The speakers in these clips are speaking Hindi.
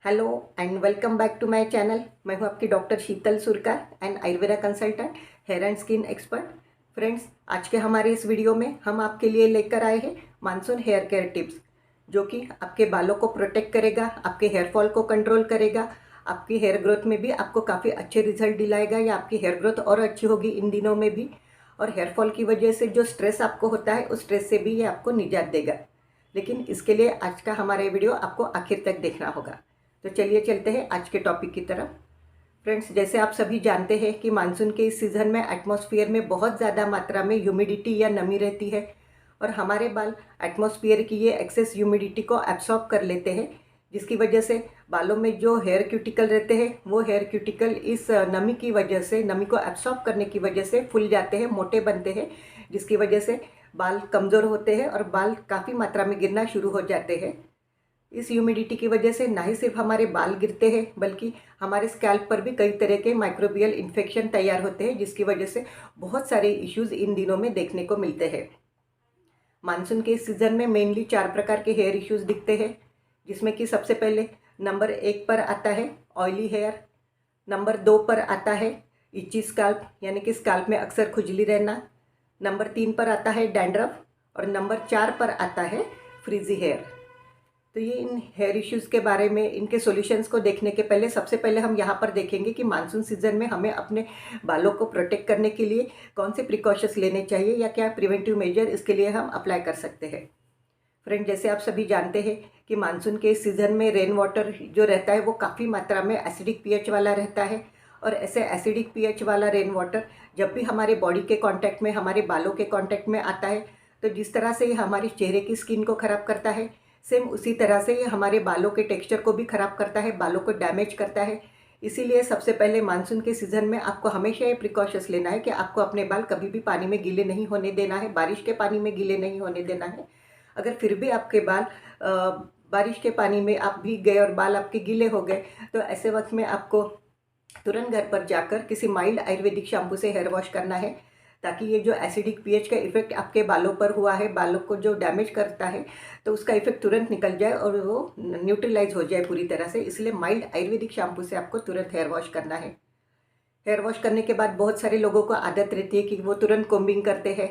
Hello and welcome back to my channel. मैं हूं आपकी doctor Sheetal Surkar and Ayurveda consultant, hair and skin expert. Friends, आज के हमारे इस वीडियो में हम आपके लिए लेकर आए हैं मानसून हेयर केयर टिप्स, जो कि आपके बालों को प्रोटेक्ट करेगा, आपके हेयर फॉल को कंट्रोल करेगा, आपकी हेयर ग्रोथ में भी आपको काफ़ी अच्छे रिजल्ट दिलाएगा या आपकी हेयर ग्रोथ और अच्छी होगी इन दिनों में भी। और हेयर फॉल की वजह से जो स्ट्रेस आपको होता है उस स्ट्रेस से भी ये आपको निजात देगा। लेकिन इसके लिए आज का हमारा ये वीडियो आपको आखिर तक देखना होगा। तो चलिए चलते हैं आज के टॉपिक की तरफ। फ्रेंड्स, जैसे आप सभी जानते हैं कि मानसून के इस सीज़न में एटमॉस्फेयर में बहुत ज़्यादा मात्रा में ह्यूमिडिटी या नमी रहती है और हमारे बाल एटमॉस्फेयर की ये एक्सेस ह्यूमिडिटी को एब्सॉर्ब कर लेते हैं, जिसकी वजह से बालों में जो हेयर क्यूटिकल रहते हैं वो हेयर क्यूटिकल इस नमी की वजह से, नमी को एब्सॉर्ब करने की वजह से फूल जाते हैं, मोटे बनते हैं, जिसकी वजह से बाल कमज़ोर होते हैं और बाल काफ़ी मात्रा में गिरना शुरू हो जाते हैं। इस ह्यूमिडिटी की वजह से ना ही सिर्फ हमारे बाल गिरते हैं बल्कि हमारे स्कैल्प पर भी कई तरह के माइक्रोबियल इन्फेक्शन तैयार होते हैं, जिसकी वजह से बहुत सारे इश्यूज इन दिनों में देखने को मिलते हैं। मानसून के इस सीज़न में मेनली 4 प्रकार के हेयर इश्यूज दिखते हैं, जिसमें कि सबसे पहले नंबर 1 पर आता है ऑयली हेयर, नंबर 2 पर आता है इची स्कैल्प यानी कि स्कैल्प में अक्सर खुजली रहना, नंबर 3 पर आता है डैंड्रफ और नंबर 4 पर आता है फ्रीजी हेयर। तो ये इन हेयर इश्यूज़ के बारे में, इनके सॉल्यूशंस को देखने के पहले सबसे पहले हम यहाँ पर देखेंगे कि मानसून सीज़न में हमें अपने बालों को प्रोटेक्ट करने के लिए कौन से प्रिकॉशंस लेने चाहिए या क्या प्रिवेंटिव मेजर इसके लिए हम अप्लाई कर सकते हैं। फ्रेंड, जैसे आप सभी जानते हैं कि मानसून के इस सीज़न में रेन वाटर जो रहता है वो काफ़ी मात्रा में एसिडिक पीएच वाला रहता है और ऐसे एसिडिक पीएच वाला रेन वाटर जब भी हमारे बॉडी के कांटेक्ट में, हमारे बालों के कांटेक्ट में आता है, तो जिस तरह से ये हमारे चेहरे की स्किन को ख़राब करता है, सेम उसी तरह से ये हमारे बालों के टेक्सचर को भी ख़राब करता है, बालों को डैमेज करता है। इसीलिए सबसे पहले मानसून के सीज़न में आपको हमेशा ये प्रिकॉशंस लेना है कि आपको अपने बाल कभी भी पानी में गीले नहीं होने देना है, बारिश के पानी में गीले नहीं होने देना है। अगर फिर भी आपके बाल बारिश के पानी में आप भीग गए और बाल आपके गीले हो गए, तो ऐसे वक्त में आपको तुरंत घर पर जाकर किसी माइल्ड आयुर्वेदिक शैम्पू से हेयर वॉश करना है, ताकि ये जो एसिडिक पीएच का इफेक्ट आपके बालों पर हुआ है, बालों को जो डैमेज करता है, तो उसका इफेक्ट तुरंत निकल जाए और वो न्यूट्रलाइज हो जाए पूरी तरह से। इसलिए माइल्ड आयुर्वेदिक शैम्पू से आपको तुरंत हेयर वॉश करना है। हेयर वॉश करने के बाद बहुत सारे लोगों को आदत रहती है कि वो तुरंत कोम्बिंग करते हैं,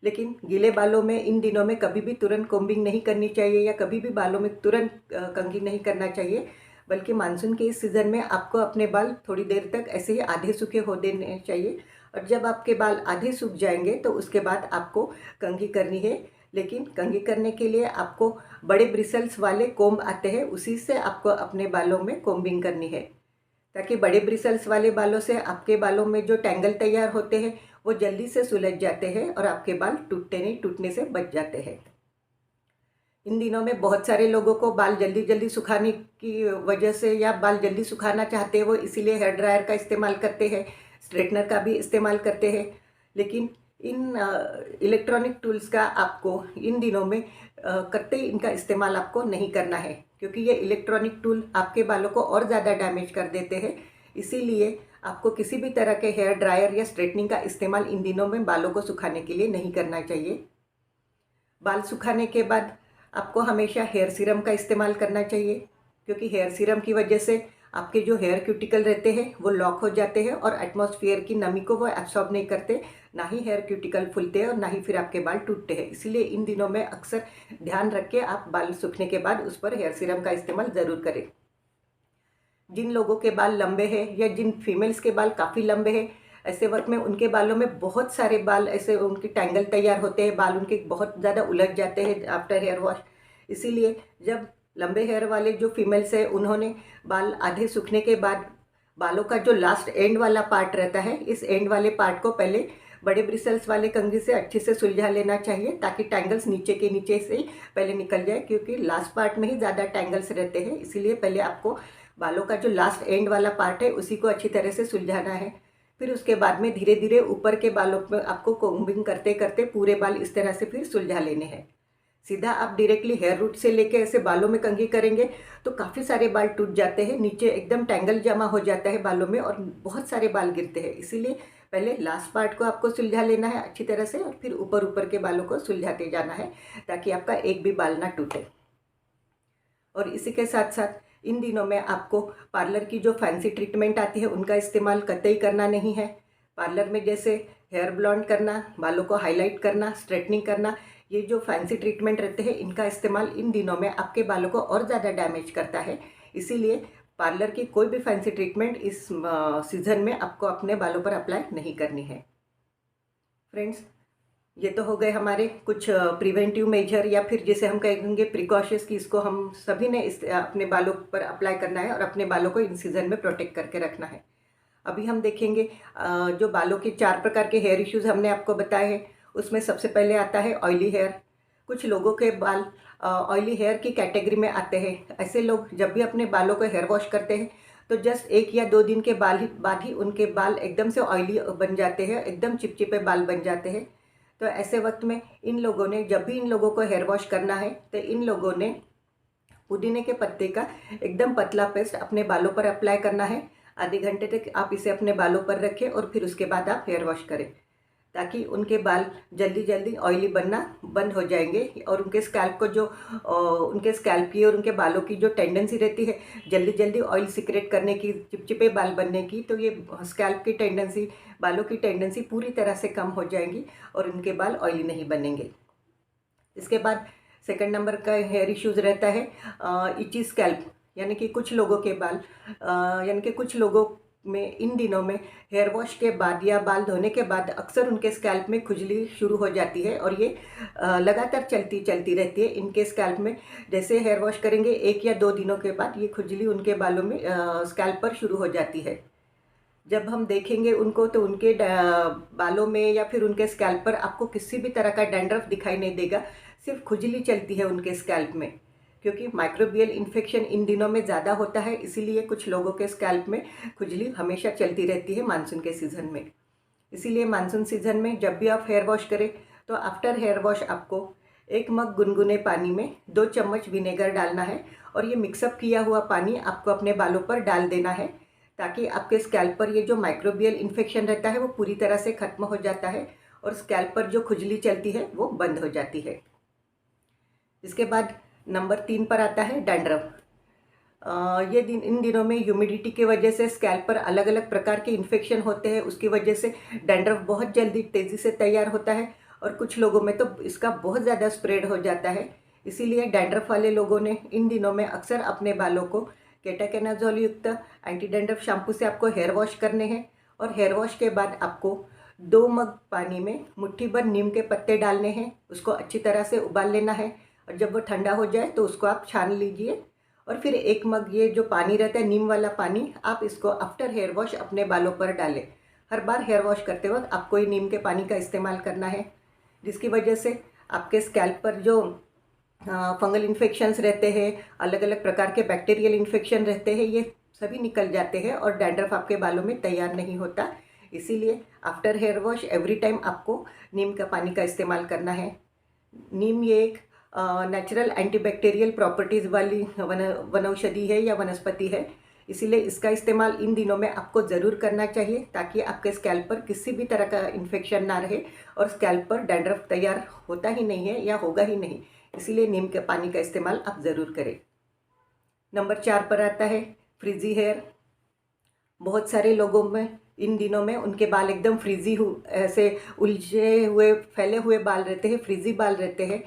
लेकिन गीले बालों में इन दिनों में कभी भी तुरंत कोम्बिंग नहीं करनी चाहिए या कभी भी बालों में तुरंत कंघी नहीं करना चाहिए, बल्कि मानसून के इस सीज़न में आपको अपने बाल थोड़ी देर तक ऐसे ही आधे सूखे हो देने चाहिए और जब आपके बाल आधे सूख जाएंगे तो उसके बाद आपको कंघी करनी है। लेकिन कंघी करने के लिए आपको बड़े ब्रिसल्स वाले कोम्ब आते हैं, उसी से आपको अपने बालों में कोम्बिंग करनी है, ताकि बड़े ब्रिसल्स वाले बालों से आपके बालों में जो टैंगल तैयार होते हैं वो जल्दी से सुलझ जाते हैं और आपके बाल टूटते नहीं, टूटने से बच जाते हैं। इन दिनों में बहुत सारे लोगों को बाल जल्दी जल्दी सुखाने की वजह से या बाल जल्दी सुखाना चाहते हैं, वो इसीलिए हेयर ड्रायर का इस्तेमाल करते हैं, स्ट्रेटनर का भी इस्तेमाल करते हैं। लेकिन इन इलेक्ट्रॉनिक टूल्स का आपको इन दिनों में करते ही इनका इस्तेमाल आपको नहीं करना है, क्योंकि ये इलेक्ट्रॉनिक टूल आपके बालों को और ज़्यादा डैमेज कर देते हैं। इसीलिए आपको किसी भी तरह के हेयर ड्रायर या स्ट्रेटनिंग का इस्तेमाल इन दिनों में बालों को सुखाने के लिए नहीं करना चाहिए। बाल सुखाने के बाद आपको हमेशा हेयर सीरम का इस्तेमाल करना चाहिए, क्योंकि हेयर सीरम की वजह से आपके जो हेयर क्यूटिकल रहते हैं वो लॉक हो जाते हैं और एटमॉस्फेयर की नमी को वो एब्सॉर्ब नहीं करते, ना ही हेयर क्यूटिकल फूलते हैं और ना ही फिर आपके बाल टूटते हैं। इसीलिए इन दिनों में अक्सर ध्यान रख के आप बाल सूखने के बाद उस पर हेयर सीरम का इस्तेमाल ज़रूर करें। जिन लोगों के बाल लंबे हैं या जिन फीमेल्स के बाल काफ़ी लंबे हैं, ऐसे वक्त में उनके बालों में बहुत सारे बाल ऐसे उनके टैंगल तैयार होते हैं, बाल उनके बहुत ज़्यादा उलझ जाते हैं आफ्टर हेयर वॉश। इसीलिए जब लंबे हेयर वाले जो फीमेल्स हैं उन्होंने बाल आधे सूखने के बाद बालों का जो लास्ट एंड वाला पार्ट रहता है, इस एंड वाले पार्ट को पहले बड़े ब्रिसल्स वाले कंघी से अच्छे से सुलझा लेना चाहिए, ताकि टैंगल्स नीचे के नीचे से ही पहले निकल जाए, क्योंकि लास्ट पार्ट में ही ज़्यादा टैंगल्स रहते हैं। इसीलिए पहले आपको बालों का जो लास्ट एंड वाला पार्ट है उसी को अच्छी तरह से सुलझाना है। फिर उसके बाद में धीरे धीरे ऊपर के बालों में आपको कोम्बिंग करते करते पूरे बाल इस तरह से फिर सुलझा लेने हैं। सीधा आप डायरेक्टली हेयर रूट से लेके ऐसे बालों में कंघी करेंगे तो काफ़ी सारे बाल टूट जाते हैं, नीचे एकदम टैंगल जमा हो जाता है बालों में और बहुत सारे बाल गिरते हैं। इसीलिए पहले लास्ट पार्ट को आपको सुलझा लेना है अच्छी तरह से और फिर ऊपर ऊपर के बालों को सुलझाते जाना है, ताकि आपका एक भी बाल ना टूटे। और इसी के साथ साथ इन दिनों में आपको पार्लर की जो फैंसी ट्रीटमेंट आती है उनका इस्तेमाल कतई करना नहीं है। पार्लर में जैसे हेयर ब्लॉन्ड करना, बालों को हाईलाइट करना, स्ट्रेटनिंग करना, ये जो फैंसी ट्रीटमेंट रहते हैं इनका इस्तेमाल इन दिनों में आपके बालों को और ज़्यादा डैमेज करता है। इसीलिए पार्लर की कोई भी फैंसी ट्रीटमेंट इस सीज़न में आपको अपने बालों पर अप्लाई नहीं करनी है। फ्रेंड्स, ये तो हो गए हमारे कुछ प्रिवेंटिव मेजर या फिर जैसे हम कहेंगे प्रिकॉशंस की, इसको हम सभी ने अपने बालों पर अप्लाई करना है और अपने बालों को इन सीज़न में प्रोटेक्ट करके रखना है। अभी हम देखेंगे जो बालों के 4 प्रकार के हेयर इश्यूज़ हमने आपको बताए हैं, उसमें सबसे पहले आता है ऑयली हेयर। कुछ लोगों के बाल ऑयली हेयर की कैटेगरी में आते हैं। ऐसे लोग जब भी अपने बालों को हेयर वॉश करते हैं तो जस्ट 1 या 2 दिन के बाद ही उनके बाल एकदम से ऑयली बन जाते हैं, एकदम चिपचिपे बाल बन जाते हैं। तो ऐसे वक्त में इन लोगों ने, जब भी इन लोगों को हेयर वॉश करना है तो इन लोगों ने पुदीने के पत्ते का एकदम पतला पेस्ट अपने बालों पर अप्लाई करना है। आधे घंटे तक आप इसे अपने बालों पर रखें और फिर उसके बाद आप हेयर वॉश करें, ताकि उनके बाल जल्दी जल्दी ऑयली बनना बंद हो जाएंगे और उनके स्कैल्प को जो उनके स्कैल्प की और उनके बालों की जो टेंडेंसी रहती है जल्दी जल्दी ऑयल सिक्रेट करने की, चिपचिपे बाल बनने की, तो ये स्कैल्प की टेंडेंसी, बालों की टेंडेंसी पूरी तरह से कम हो जाएंगी और उनके बाल ऑयली नहीं बनेंगे। इसके बाद सेकंड नंबर का हेयर इश्यूज़ रहता है इची स्कैल्प, यानी कि कुछ लोगों के बाल यानी कि कुछ लोगों में इन दिनों में हेयर वॉश के बाद या बाल धोने के बाद अक्सर उनके स्कैल्प में खुजली शुरू हो जाती है और ये लगातार चलती रहती है इनके स्कैल्प में। जैसे हेयर वॉश करेंगे 1 या 2 दिनों के बाद ये खुजली उनके बालों में स्कैल्प पर शुरू हो जाती है। जब हम देखेंगे उनको तो उनके बालों में या फिर उनके स्कैल्प पर आपको किसी भी तरह का डैंड्रफ दिखाई नहीं देगा, सिर्फ खुजली चलती है उनके स्कैल्प में, क्योंकि माइक्रोबियल इन्फेक्शन इन दिनों में ज़्यादा होता है। इसीलिए कुछ लोगों के स्कैल्प में खुजली हमेशा चलती रहती है मानसून के सीज़न में। इसीलिए मानसून सीज़न में जब भी आप हेयर वॉश करें तो आफ्टर हेयर वॉश आपको 1 मग गुनगुने पानी में 2 चम्मच विनेगर डालना है और ये मिक्सअप किया हुआ पानी आपको अपने बालों पर डाल देना है, ताकि आपके स्कैल्प पर ये जो माइक्रोबियल इन्फेक्शन रहता है वो पूरी तरह से ख़त्म हो जाता है और स्कैल्प पर जो खुजली चलती है वो बंद हो जाती है। इसके बाद नंबर 3 पर आता है डैंड्रफ। ये इन दिनों में ह्यूमिडिटी की वजह से स्कैल्प पर अलग अलग प्रकार के इन्फेक्शन होते हैं, उसकी वजह से डैंड्रफ बहुत जल्दी तेज़ी से तैयार होता है और कुछ लोगों में तो इसका बहुत ज़्यादा स्प्रेड हो जाता है। इसीलिए डैंड्रफ वाले लोगों ने इन दिनों में अक्सर अपने बालों को केटाकेनाजोल युक्त एंटी डैंड्रफ शैम्पू से आपको हेयर वॉश करने हैं और हेयर वॉश के बाद आपको 2 मग पानी में मुट्ठी भर नीम के पत्ते डालने हैं, उसको अच्छी तरह से उबाल लेना है और जब वो ठंडा हो जाए तो उसको आप छान लीजिए और फिर 1 मग ये जो पानी रहता है नीम वाला पानी, आप इसको आफ्टर हेयर वॉश अपने बालों पर डालें। हर बार हेयर वॉश करते वक्त आपको ये नीम के पानी का इस्तेमाल करना है, जिसकी वजह से आपके स्कैल्प पर जो फंगल इन्फेक्शंस रहते हैं, अलग अलग प्रकार के बैक्टीरियल इन्फेक्शन रहते हैं, ये सभी निकल जाते हैं और डैंड्रफ आपके बालों में तैयार नहीं होता। इसीलिए after hair wash every time आपको नीम का पानी का इस्तेमाल करना है। नीम ये एक नेचुरल एंटीबैक्टीरियल प्रॉपर्टीज़ वाली वनौषधि है या वनस्पति है, इसीलिए इसका इस्तेमाल इन दिनों में आपको ज़रूर करना चाहिए, ताकि आपके स्कैल्प पर किसी भी तरह का इन्फेक्शन ना रहे और स्कैल्प पर डैंड्रफ तैयार होता ही नहीं है या होगा ही नहीं। इसीलिए नीम के पानी का इस्तेमाल आप ज़रूर करें। नंबर 4 पर आता है फ्रीजी हेयर। बहुत सारे लोगों में इन दिनों में उनके बाल एकदम फ्रीजी ऐसे उलझे हुए फैले हुए बाल रहते हैं, फ्रीजी बाल रहते हैं।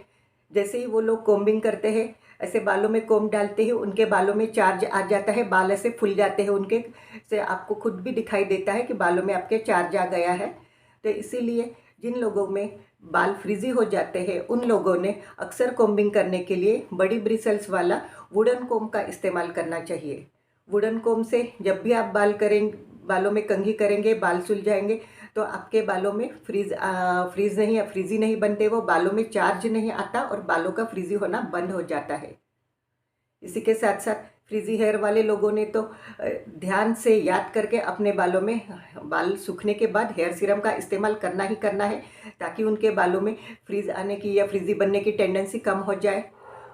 जैसे ही वो लोग कोम्बिंग करते हैं, ऐसे बालों में कोम्ब डालते हैं, उनके बालों में चार्ज आ जाता है, बाल ऐसे फूल जाते हैं उनके से, आपको खुद भी दिखाई देता है कि बालों में आपके चार्ज आ गया है। तो इसीलिए जिन लोगों में बाल फ्रीजी हो जाते हैं उन लोगों ने अक्सर कोम्बिंग करने के लिए बड़ी ब्रिसल्स वाला वुडन कोम का इस्तेमाल करना चाहिए। वुडन कोम से जब भी आप बालों में कंघी करेंगे, बाल सुलझाएंगे, तो आपके बालों में फ्रीजी नहीं बनते, वो बालों में चार्ज नहीं आता और बालों का फ्रीजी होना बंद हो जाता है। इसी के साथ साथ फ्रीजी हेयर वाले लोगों ने तो ध्यान से याद करके अपने बालों में बाल सूखने के बाद हेयर सीरम का इस्तेमाल करना ही करना है, ताकि उनके बालों में फ्रीज आने की या फ्रीजी बनने की टेंडेंसी कम हो जाए।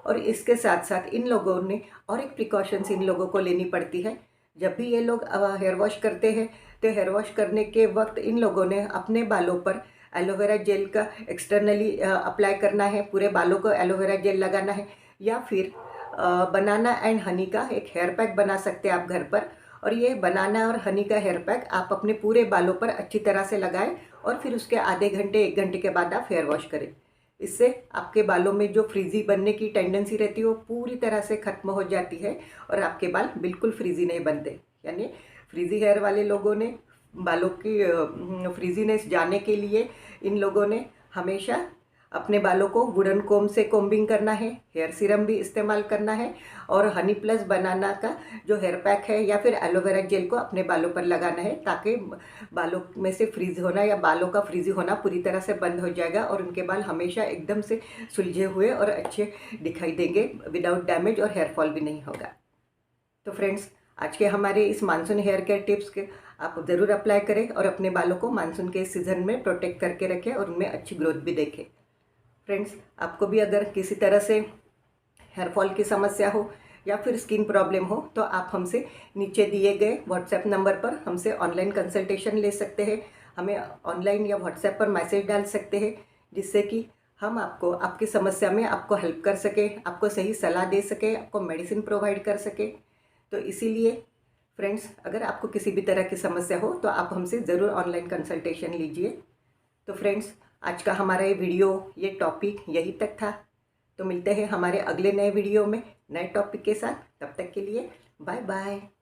और इसके साथ साथ इन लोगों ने और एक प्रिकॉशंस इन लोगों को लेनी पड़ती है। जब भी ये लोग हेयर वॉश करते हैं तो हेयर वॉश करने के वक्त इन लोगों ने अपने बालों पर एलोवेरा जेल का एक्सटर्नली अप्लाई करना है, पूरे बालों को एलोवेरा जेल लगाना है, या फिर बनाना एंड हनी का एक हेयर पैक बना सकते हैं आप घर पर। और ये बनाना और हनी का हेयर पैक आप अपने पूरे बालों पर अच्छी तरह से लगाएं और फिर उसके आधे घंटे 1 घंटे के बाद आप हेयर वॉश करें। इससे आपके बालों में जो फ्रीजी बनने की टेंडेंसी रहती है वो पूरी तरह से ख़त्म हो जाती है और आपके बाल बिल्कुल फ्रीजी नहीं बनते। यानी फ्रीजी हेयर वाले लोगों ने बालों की फ्रीजीनेस जाने के लिए इन लोगों ने हमेशा अपने बालों को वुडन कोम से कोम्बिंग करना है, हेयर सीरम भी इस्तेमाल करना है और हनी प्लस बनाना का जो हेयर पैक है या फिर एलोवेरा जेल को अपने बालों पर लगाना है, ताकि बालों में से फ्रीज होना या बालों का फ्रीजी होना पूरी तरह से बंद हो जाएगा और उनके बाल हमेशा एकदम से सुलझे हुए और अच्छे दिखाई देंगे, विदाउट डैमेज, और हेयर फॉल भी नहीं होगा। तो फ्रेंड्स, आज के हमारे इस मानसून हेयर केयर टिप्स के आप ज़रूर अप्लाई करें और अपने बालों को मानसून के सीज़न में प्रोटेक्ट करके रखें और उनमें अच्छी ग्रोथ भी देखें। फ्रेंड्स, आपको भी अगर किसी तरह से हेयर फॉल की समस्या हो या फिर स्किन प्रॉब्लम हो तो आप हमसे नीचे दिए गए व्हाट्सएप नंबर पर हमसे ऑनलाइन कंसल्टेशन ले सकते हैं। हमें ऑनलाइन या व्हाट्सएप पर मैसेज डाल सकते हैं, जिससे कि हम आपको आपकी समस्या में आपको हेल्प कर सकें, आपको सही सलाह दे सकें, आपको मेडिसिन प्रोवाइड कर सकें। तो इसीलिए फ्रेंड्स, अगर आपको किसी भी तरह की समस्या हो तो आप हमसे ज़रूर ऑनलाइन कंसल्टेशन लीजिए। तो फ्रेंड्स, आज का हमारा ये टॉपिक यही तक था। तो मिलते हैं हमारे अगले नए वीडियो में नए टॉपिक के साथ। तब तक के लिए बाय बाय।